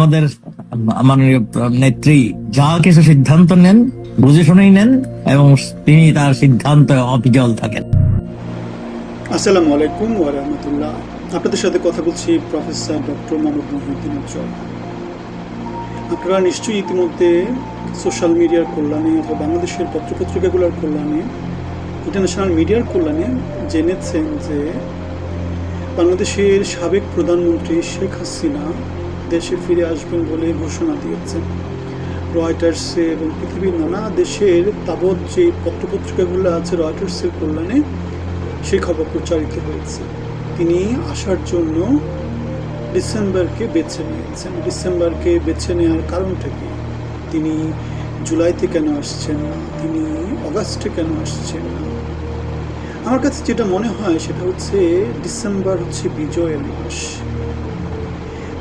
আমাদের মাননীয় নেত্রী যা কিছু সিদ্ধান্ত নেন বুঝে শুনেই নেন এবং তিনি তার সিদ্ধান্ত অবিচল থাকেন। আসসালামু আলাইকুম ওয়া রাহমাতুল্লাহ। আপনাদের সাথে কথা বলছি প্রফেসর ডক্টর মোহাম্মদ মহিউদ্দিন উজ্জ্বল। আপনারা নিশ্চয়ই ইতিমধ্যে সোশ্যাল মিডিয়ার কল্যাণে অথবা বাংলাদেশের পত্রপত্রিকাগুলোর কল্যাণে, ইন্টারন্যাশনাল মিডিয়ার কল্যাণে জেনেছেন যে বাংলাদেশের সাবেক প্রধানমন্ত্রী শেখ হাসিনা দেশে ফিরে আসবেন বলে ঘোষণা দিয়েছেন। রয়টার্সে এবং পৃথিবীর নানা দেশের তাবৎ যে পত্রপত্রিকাগুলো আছে রয়টার্সের কল্যাণে সেই খবর প্রচারিত হয়েছে। তিনি আসার জন্য ডিসেম্বরকে বেছে নিয়েছেন। ডিসেম্বরকে বেছে নেওয়ার কারণটা কি? তিনি জুলাইতে কেন আসছেন না, তিনি অগাস্টে কেন আসছেন না? আমার কাছে যেটা মনে হয় সেটা হচ্ছে ডিসেম্বর হচ্ছে বিজয়ের মাস।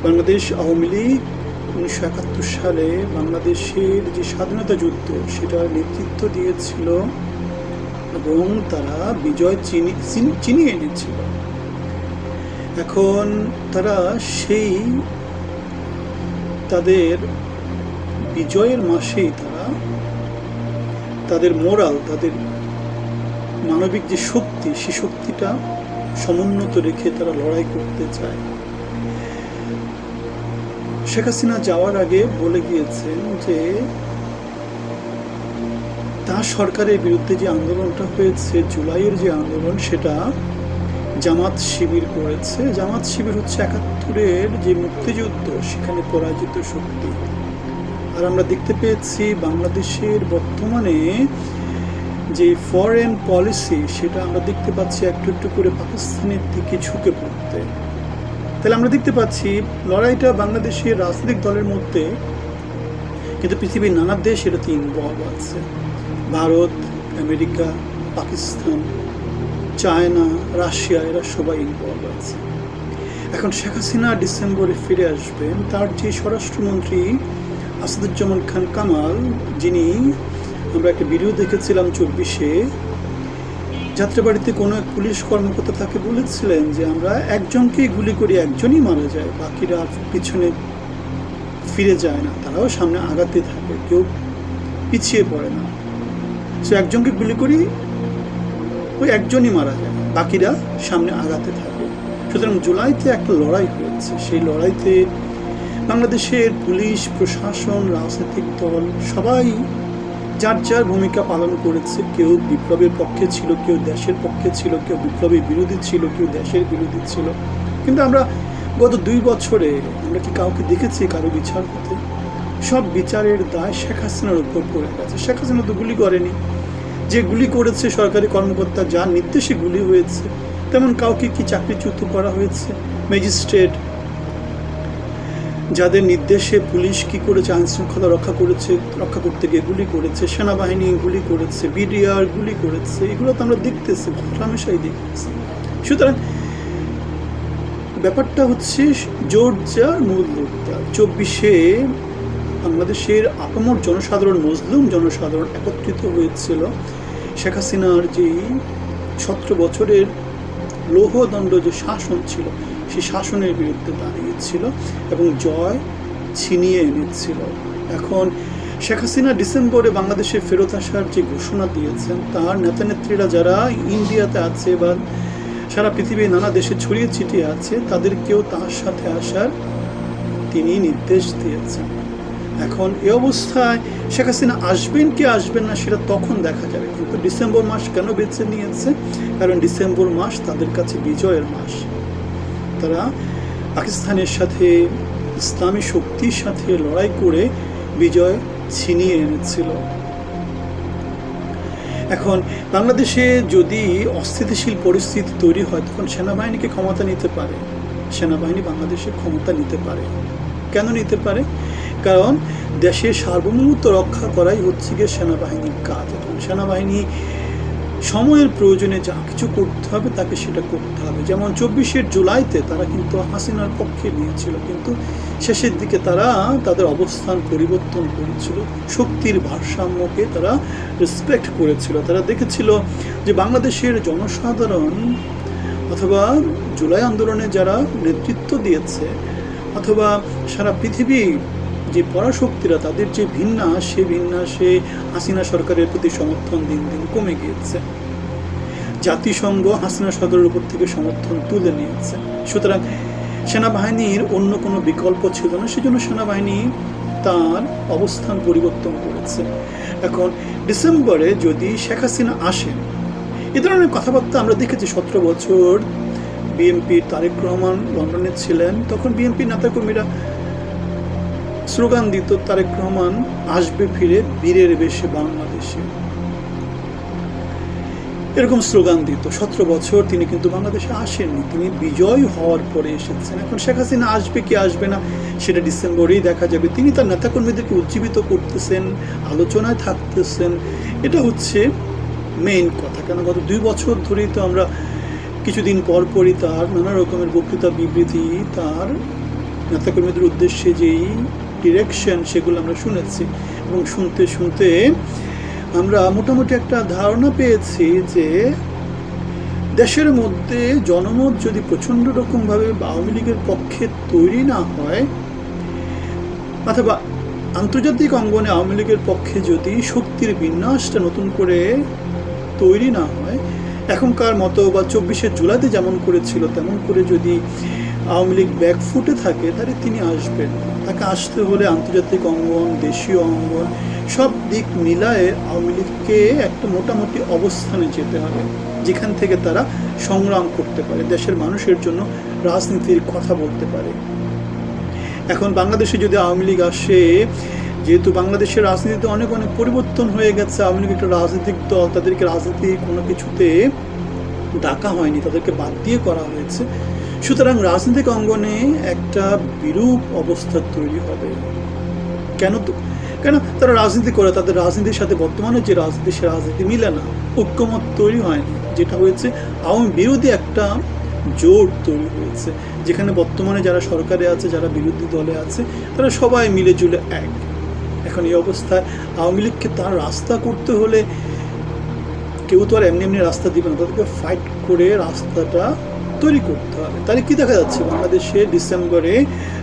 বাংলাদেশ আওয়ামী লীগ 1971 সালে বাংলাদেশের যে স্বাধীনতা যুদ্ধ সেটার নেতৃত্ব দিয়েছিল এবং তারা বিজয় চিনিয়ে এনেছিল। এখন তারা সেই তাদের বিজয়ের মাসেই তারা তাদের মোরাল, তাদের মানবিক যে শক্তি, সেই শক্তিটা সমুন্নত রেখে তারা লড়াই করতে চায়। শেখ হাসিনা যাওয়ার আগে বলে গিয়েছেন যে তার সরকারের বিরুদ্ধে যে আন্দোলনটা হয়েছে, জুলাইয়ের যে আন্দোলন, সেটা জামাত শিবির করেছে। জামাত শিবির হচ্ছে 71-এর যে মুক্তিযুদ্ধ, সেখানে পরাজিত শক্তি। আর আমরা দেখতে পেয়েছি বাংলাদেশের বর্তমানে যে ফরেন পলিসি, সেটা আমরা দেখতে পাচ্ছি একটু একটু করে পাকিস্তানের দিকে ঝুঁকে পড়তে। তাহলে আমরা দেখতে পাচ্ছি লড়াইটা বাংলাদেশের রাজনৈতিক দলের মধ্যে, কিন্তু পৃথিবীর নানা দেশ এটাতে ইনভলভ আছে। Bharat, America, Pakistan, China, Russia, এরা সবাই ইনভলভ আছে। এখন শেখ হাসিনা ডিসেম্বরে ফিরে আসবেন। তার যে স্বরাষ্ট্রমন্ত্রী আসাদুজ্জামান খান কামাল, যিনি আমরা একটা ভিডিও দেখেছিলাম 24-এ, যাত্রাবাড়িতে কোনো এক পুলিশ কর্মকর্তা তাকে বলেছিলেন যে আমরা একজনকেই গুলি করি, একজনই মারা যায়, বাকিরা আর পিছনে ফিরে যায় না, তারাও সামনে আগাতে থাকে, কেউ পিছিয়ে পড়ে না। সে একজনকে গুলি করি, ওই একজনই মারা যায়, বাকিরা সামনে আগাতে থাকে। সুতরাং জুলাইতে একটা লড়াই হয়েছে। সেই লড়াইতে বাংলাদেশের পুলিশ প্রশাসন, রাজনৈতিক দল সবাই যার যার ভূমিকা পালন করেছে। কেউ বিপ্লবের পক্ষে ছিল, কেউ দেশের পক্ষে ছিল, কেউ বিপ্লবের বিরোধী ছিল, কেউ দেশের বিরোধী ছিল। কিন্তু আমরা গত 2 বছরে আমরা কি কাউকে দেখেছি কারো বিচার হতে? সব বিচারের দায় শেখ হাসিনার উপর পড়ে গেছে। শেখ হাসিনা তো গুলি করেনি, যে গুলি করেছে সরকারি কর্মকর্তা, যার নির্দেশে গুলি হয়েছে, তেমন কাউকে কি চাকরিচ্যুত করা হয়েছে? ম্যাজিস্ট্রেট যাদের নির্দেশে পুলিশ কি করেছে, আইন শৃঙ্খলা রক্ষা করতে গিয়ে গুলি করেছে, সেনাবাহিনী গুলি করেছে, বিডিআর গুলি করেছে, এগুলো তো আমরা দেখতেছি, হামেশাই দেখতেছি। সুতরাং ব্যাপারটা হচ্ছে জোরজার মূল লোকটা। 24-এ বাংলাদেশের আপামর জনসাধারণ, মজলুম জনসাধারণ একত্রিত হয়েছিল শেখ হাসিনার যে 17 বছরের লৌহদণ্ড যে শাসন ছিল, সেই শাসনের বিরুদ্ধে দাঁড়িয়েছিল এবং জয় ছিনিয়ে এনেছিল। এখন শেখ হাসিনা ডিসেম্বরে বাংলাদেশে ফেরত আসার যে ঘোষণা দিয়েছেন, তার নেতা নেত্রীরা যারা ইন্ডিয়াতে আছে বা সারা পৃথিবীর নানা দেশে ছড়িয়ে ছিটিয়ে আছে, তাদেরকেও তার সাথে আসার তিনি নির্দেশ দিয়েছেন। এখন এই অবস্থায় শেখ হাসিনা আসবেন কি আসবেন না সেটা তখন দেখা যাবে। কিন্তু ডিসেম্বর মাস কেন বেছে নিয়েছে? কারণ ডিসেম্বর মাস তাদের কাছে বিজয়ের মাস। তারা পাকিস্তানের সাথে, ইসলামী শক্তির সাথে লড়াই করে বিজয় ছিনিয়ে এনেছিল। এখন বাংলাদেশে যদি অস্থিতিশীল পরিস্থিতি তৈরি হয়, তখন সেনাবাহিনীকে ক্ষমতা নিতে পারে। সেনাবাহিনী বাংলাদেশে ক্ষমতা নিতে পারে। কেন নিতে পারে? কারণ দেশের সার্বভৌমত্ব রক্ষা করাই হচ্ছে গিয়ে সেনাবাহিনীর কাজ। এখন সেনাবাহিনী সময়ের প্রয়োজনে যা কিছু করতে হবে তাকে সেটা করতে হবে। যেমন 24 জুলাইতে তারা কিন্তু হাসিনার পক্ষে নিয়েছিল, কিন্তু শেষের দিকে তারা তাদের অবস্থান পরিবর্তন করেছিল, শক্তির ভারসাম্যকে তারা রেসপেক্ট করেছিল। তারা দেখেছিল যে বাংলাদেশের জনসাধারণ অথবা জুলাই আন্দোলনে যারা নেতৃত্ব দিয়েছে অথবা সারা পৃথিবীর যে পরাশক্তিরা তাদের যে ভিন্নাস, সে ভিন্নাসে হাসিনা সরকারের প্রতি সমর্থন দিন দিন কমে গিয়েছে। জাতিসংঘ হাসিনা সরকারের উপর থেকে সমর্থন তুলে নিয়েছে। সুতরাং সেনাবাহিনীর অন্য কোনো বিকল্প ছিল না, সেজন্য সেনাবাহিনী তার অবস্থান পরিবর্তন করেছে। এখন ডিসেম্বরে যদি শেখ হাসিনা আসেন, এ ধরনের কথাবার্তা আমরা দেখেছি। 17 বছর বিএনপির তারেক রহমান লন্ডনে ছিলেন, তখন বিএনপির নেতাকর্মীরা স্লোগান দিত, তারেক রহমান আসবে ফিরে বীরের বেশে বাংলাদেশে, এরকম স্লোগান দিত। 17 বছর তিনি কিন্তু বাংলাদেশে আসেননি, তিনি বিজয় হওয়ার পরে এসেছেন। এখন শেখ হাসিনা আসবে কি আসবে না সেটা ডিসেম্বরেই দেখা যাবে। তিনি তার নেতাকর্মীদেরকে উজ্জীবিত করতেছেন, আলোচনায় থাকতেছেন, এটা হচ্ছে মেইন কথা। কেন গত 2 বছর ধরেই তো আমরা কিছুদিন পর পরই তার নানা রকমের বক্তৃতা বিবৃতি, তার নেতাকর্মীদের উদ্দেশ্যে যেই ডিরেকশন, সেগুলো আমরা শুনেছি। এবং শুনতে শুনতে আমরা মোটামুটি একটা ধারণা পেয়েছি যে দেশের মধ্যে জনমত যদি প্রচণ্ড রকমভাবে আওয়ামী লীগের পক্ষে তৈরি না হয়, অথবা আন্তর্জাতিক অঙ্গনে আওয়ামী লীগের পক্ষে যদি শক্তির বিন্যাসটা নতুন করে তৈরি না হয়, এখনকার মতো বা 24শে জুলাইতে যেমন করেছিল তেমন করে যদি আওয়ামী লীগ ব্যাকফুটে থাকে, তাহলে তিনি আসবেন। তাকে আসতে হলে আন্তর্জাতিক অঙ্গন, দেশীয় অঙ্গন, সব দিক মিলায়ে আওয়ামী লীগকে একটা মোটামুটি অবস্থানে যেতে হবে, যেখান থেকে তারা সংগ্রাম করতে পারে, দেশের মানুষের জন্য রাজনীতির কথা বলতে পারে। এখন বাংলাদেশে যদি আওয়ামী লীগ আসে, যেহেতু বাংলাদেশের রাজনীতিতে অনেক অনেক পরিবর্তন হয়ে গেছে, আওয়ামী লীগ একটা রাজনৈতিক দল, তাদেরকে রাজনীতি কোনো কিছুতে ডাকা হয়নি, তাদেরকে বাদ দিয়ে করা হয়েছে। সুতরাং রাজনৈতিক অঙ্গনে একটা বিরূপ অবস্থা তৈরি হবে। কেন তারা রাজনীতি করে, তাদের রাজনীতির সাথে বর্তমানে যে রাজনীতি, সে রাজনীতি মিলে না, ঐক্যমত তৈরি হয়নি। যেটা হয়েছে আওয়ামী বিরোধী একটা জোট তৈরি হয়েছে, যেখানে বর্তমানে যারা সরকারে আছে, যারা বিরোধী দলে আছে, তারা সবাই মিলে জুলে এক। এখন এই অবস্থায় আওয়ামী লীগকে তার রাস্তা করতে হলে কেউ তো আর এমনি এমনি রাস্তা দিবে না, তাদেরকে ফাইট করে রাস্তাটা তৈরি করতে হবে। তাহলে কি দেখা যাচ্ছে, বাংলাদেশে ডিসেম্বরে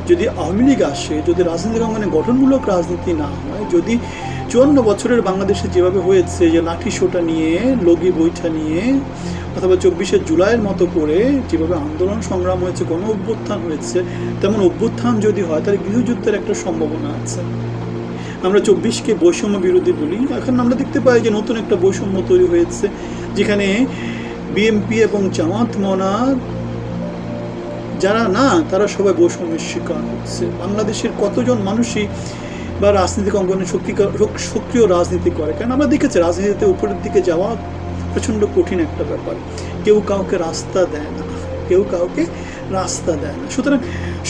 যদি আওয়ামী লীগ আসে, যদি রাজনৈতিক অঙ্গনে গঠনমূলক রাজনীতি না হয়, যদি 54 বছরের বাংলাদেশে যেভাবে হয়েছে, যে লাঠি সোটা নিয়ে, লগি বৈঠা নিয়ে, অথবা 24শে জুলাইয়ের মতো করে যেভাবে আন্দোলন সংগ্রাম হয়েছে, গণ অভ্যুত্থান হয়েছে, তেমন অভ্যুত্থান যদি হয়, তাহলে গৃহযুদ্ধের একটা সম্ভাবনা আছে। আমরা 24কে বৈষম্য বিরোধী বলি, এখন আমরা দেখতে পাই যে নতুন একটা বৈষম্য তৈরি হয়েছে, যেখানে বিএনপি এবং জামাত মনা যারা না, তারা সবাই বৈষম্যের শিকার হচ্ছে। বাংলাদেশের কতজন মানুষই বা রাজনৈতিক অঙ্গনে সক্রিয় রাজনীতি করে, কারণ আমরা দেখেছি রাজনীতিতে উপরের দিকে যাওয়া প্রচণ্ড কঠিন একটা ব্যাপার। কেউ কাউকে রাস্তা দেয় না, সুতরাং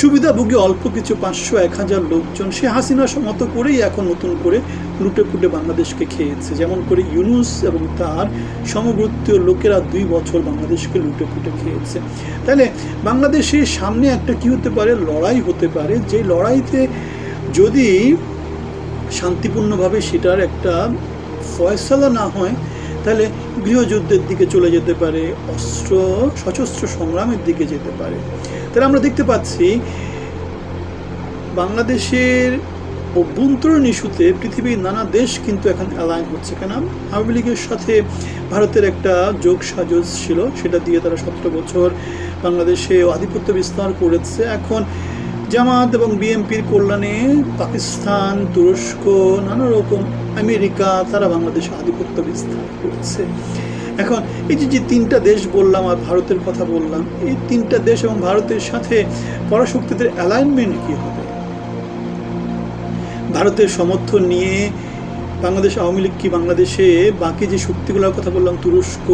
সুবিধাভোগী অল্প কিছু 500-1000 লোকজন, সে হাসিনার মতো করেই এখন নতুন করে লুটে পুটে বাংলাদেশকে খেয়েছে। যেমন করে ইউনূস এবং তার সমগোত্রীয় লোকেরা 2 বছর বাংলাদেশকে লুটে পুটে খেয়েছে। তাহলে বাংলাদেশের সামনে একটা কি হতে পারে, লড়াই হতে পারে, যে লড়াইতে যদি শান্তিপূর্ণভাবে সেটার একটা ফয়সালা না হয়, তাহলে গৃহযুদ্ধের দিকে চলে যেতে পারে, সশস্ত্র সংগ্রামের দিকে যেতে পারে। তাহলে আমরা দেখতে পাচ্ছি বাংলাদেশের অভ্যন্তরীণ ইস্যুতে পৃথিবীর নানা দেশ কিন্তু এখন অ্যালাইন হচ্ছে। কেন আওয়ামী লীগের সাথে ভারতের একটা যোগ সাজস ছিল, সেটা দিয়ে তারা 17 বছর বাংলাদেশে আধিপত্য বিস্তার করেছে। এখন জামাত এবং বিএনপির কল্যাণে পাকিস্তান, তুরস্ক, নানা রকম আমেরিকা, তারা বাংলাদেশে আধিপত্য বিস্তার করছে। এখন এই যে 3টা দেশ বললাম আর ভারতের কথা বললাম, এই 3টা দেশ এবং ভারতের সাথে পরাশক্তিদের অ্যালাইনমেন্ট কি হবে? ভারতের সমর্থন নিয়ে বাংলাদেশ আওয়ামী লীগ কি বাংলাদেশে বাকি যে শক্তিগুলোর কথা বললাম, তুরস্ক,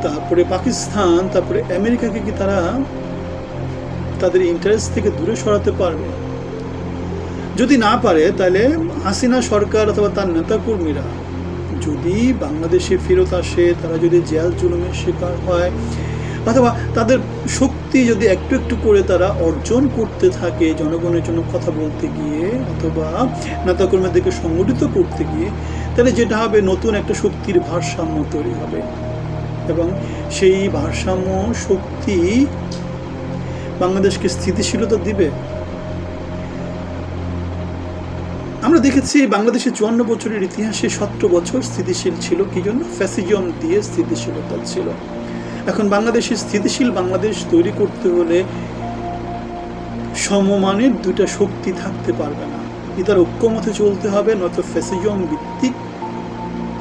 তারপরে পাকিস্তান, তারপরে আমেরিকাকে কি তারা তাদের ইন্টারেস্ট থেকে দূরে সরাতে পারবে? যদি না পারে, তাহলে হাসিনা সরকার অথবা তার নেতাকর্মীরা যদি বাংলাদেশে ফেরত আসে, তারা যদি জেল জুলুমের শিকার হয়, অথবা তাদের শক্তি যদি একটু একটু করে তারা অর্জন করতে থাকে জনগণের জন্য কথা বলতে গিয়ে, অথবা নেতাকর্মীদেরকে সংগঠিত করতে গিয়ে, তাহলে যেটা হবে, নতুন একটা শক্তির ভারসাম্য তৈরি হবে। এবং সেই ভারসাম্য শক্তি বাংলাদেশকে স্থিতিশীলতা দিবে? আমরা দেখেছি বাংলাদেশের 54 বছরের ইতিহাসে 17 বছর স্থিতিশীল ছিল। কি জন্য? ফ্যাসিজম দিয়ে স্থিতিশীলতা ছিল। এখন বাংলাদেশের স্থিতিশীল বাংলাদেশ তৈরি করতে হলে সমমানের দুইটা শক্তি থাকতে পারবে না। এটার ঐক্যমতে চলতে হবে, নয়তো ফ্যাসিজম ভিত্তিক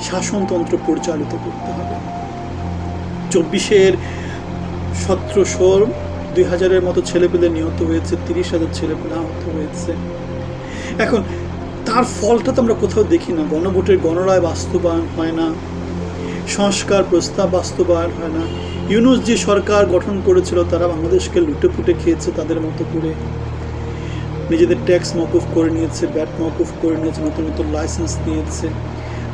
শাসনতন্ত্র পরিচালিত করতে হবে। 24-এর 1700 2000-এর মতো ছেলেপেলে নিহত হয়েছে, 30,000 ছেলেপেলে আহত হয়েছে। এখন তার ফলটা তো আমরা কোথাও দেখি না। গণভোটের গণরায় বাস্তবায়ন হয় না, সংস্কার প্রস্তাব বাস্তবায়ন হয় না। ইউনূস যে সরকার গঠন করেছিল তারা বাংলাদেশকে লুটে পুটে খেয়েছে তাদের মতো করে, নিজেদের ট্যাক্স মওকুফ করে নিয়েছে, ব্যাট মওকুফ করে নিয়েছে, নতুন নতুন লাইসেন্স নিয়েছে।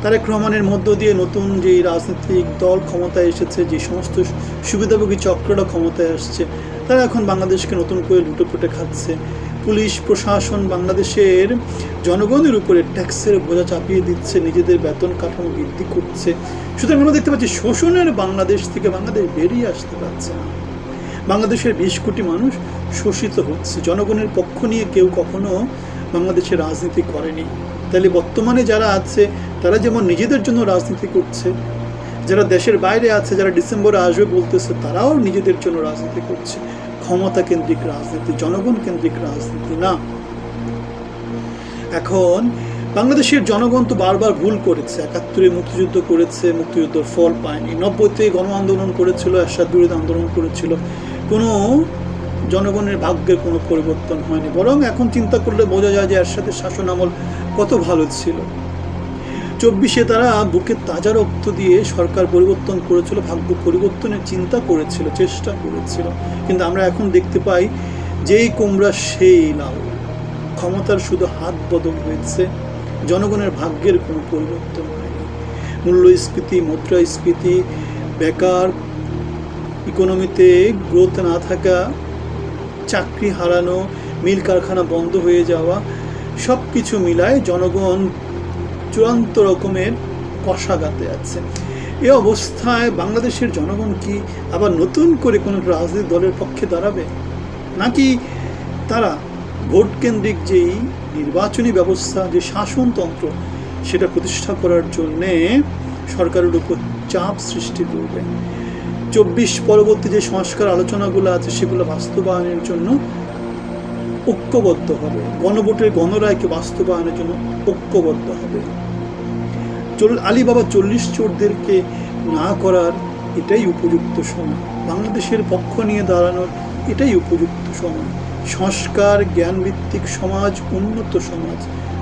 তারেক রহমানের মধ্য দিয়ে নতুন যে রাজনৈতিক দল ক্ষমতায় এসেছে, যে সমস্ত সুবিধাভোগী চক্ররা ক্ষমতায় আসছে, তারা এখন বাংলাদেশকে নতুন করে লুটে পুটে খাচ্ছে। পুলিশ প্রশাসন বাংলাদেশের জনগণের উপরে ট্যাক্সের বোঝা চাপিয়ে দিচ্ছে, নিজেদের বেতন কাঠামো বৃদ্ধি করছে। সুতরাং আমরা দেখতে পাচ্ছি শোষণের বাংলাদেশ থেকে বাংলাদেশ বেরিয়ে আসতে পারছে না। বাংলাদেশের 20 কোটি মানুষ শোষিত হচ্ছে। জনগণের পক্ষ নিয়ে কেউ কখনো বাংলাদেশে রাজনীতি করেনি। তাহলে বর্তমানে যারা আছে তারা যেমন নিজেদের জন্য রাজনীতি করছে, যারা দেশের বাইরে আছে, যারা ডিসেম্বরে আসবে বলতেছে, তারাও নিজেদের জন্য রাজনীতি করছে। ক্ষমতা কেন্দ্রিক রাজনীতি, জনগণ কেন্দ্রিক রাজনীতি না। এখন বাংলাদেশের জনগণ তো বারবার ভুল করেছে। 71-এ মুক্তিযুদ্ধ করেছে, মুক্তিযুদ্ধের ফল পায়নি। 90-তে গণ আন্দোলন করেছিল, এরশাদ বিরোধী আন্দোলন করেছিল, কোনো জনগণের ভাগ্যের কোনো পরিবর্তন হয়নি। বরং এখন চিন্তা করলে বোঝা যায় যে এরশাদের শাসন আমল কত ভালো ছিল। 24-এ তারা বুকে তাজা রক্ত দিয়ে সরকার পরিবর্তন করেছিল, ভাগ্য পরিবর্তনের চিন্তা করেছিল, চেষ্টা করেছিল। কিন্তু আমরা এখন দেখতে পাই যেই কুমড়া সেই লাউ। ক্ষমতার শুধু হাত বদল হয়েছে, জনগণের ভাগ্যের কোনো পরিবর্তন হয়নি। মূল্যস্ফীতি, মুদ্রাস্ফীতি, বেকার, ইকোনমিতে গ্রোথ না থাকা, চাকরি হারানো, মিল কারখানা বন্ধ হয়ে যাওয়া, সব কিছু মিলায় জনগণ চূড়ান্ত রকমের কষাঘাতে আছে। এ অবস্থায় বাংলাদেশের জনগণ কি আবার নতুন করে কোনো রাজনৈতিক দলের পক্ষে দাঁড়াবে, নাকি তারা ভোট কেন্দ্রিক যেই নির্বাচনী ব্যবস্থা, যে শাসনতন্ত্র, সেটা প্রতিষ্ঠা করার জন্যে সরকারের উপর চাপ সৃষ্টি করবে? 24 পরবর্তী যে সংস্কার আলোচনাগুলো আছে সেগুলো বাস্তবায়নের জন্য ঐক্যবদ্ধ হবে, গণভোটের গণরায়কে বাস্তবায়নের জন্য ঐক্যবদ্ধ হবে। আলিবাবা 40 চোরদেরকে না করার এটাই উপযুক্ত সময়। বাংলাদেশের পক্ষ নিয়ে দাঁড়ানোর এটাই উপযুক্ত সময়। সংস্কার, জ্ঞানভিত্তিক সমাজ, উন্নত সমাজ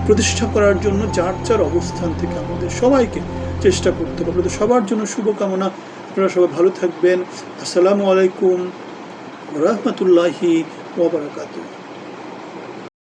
প্রতিষ্ঠা করার জন্য যার যার অবস্থান থেকে আমাদের সবাইকে চেষ্টা করতে হবে। তো সবার জন্য শুভকামনা। আপনারা সবাই ভালো থাকবেন। আসসালামু আলাইকুম ওয়া রাহমাতুল্লাহি ওয়া বারাকাতুহু।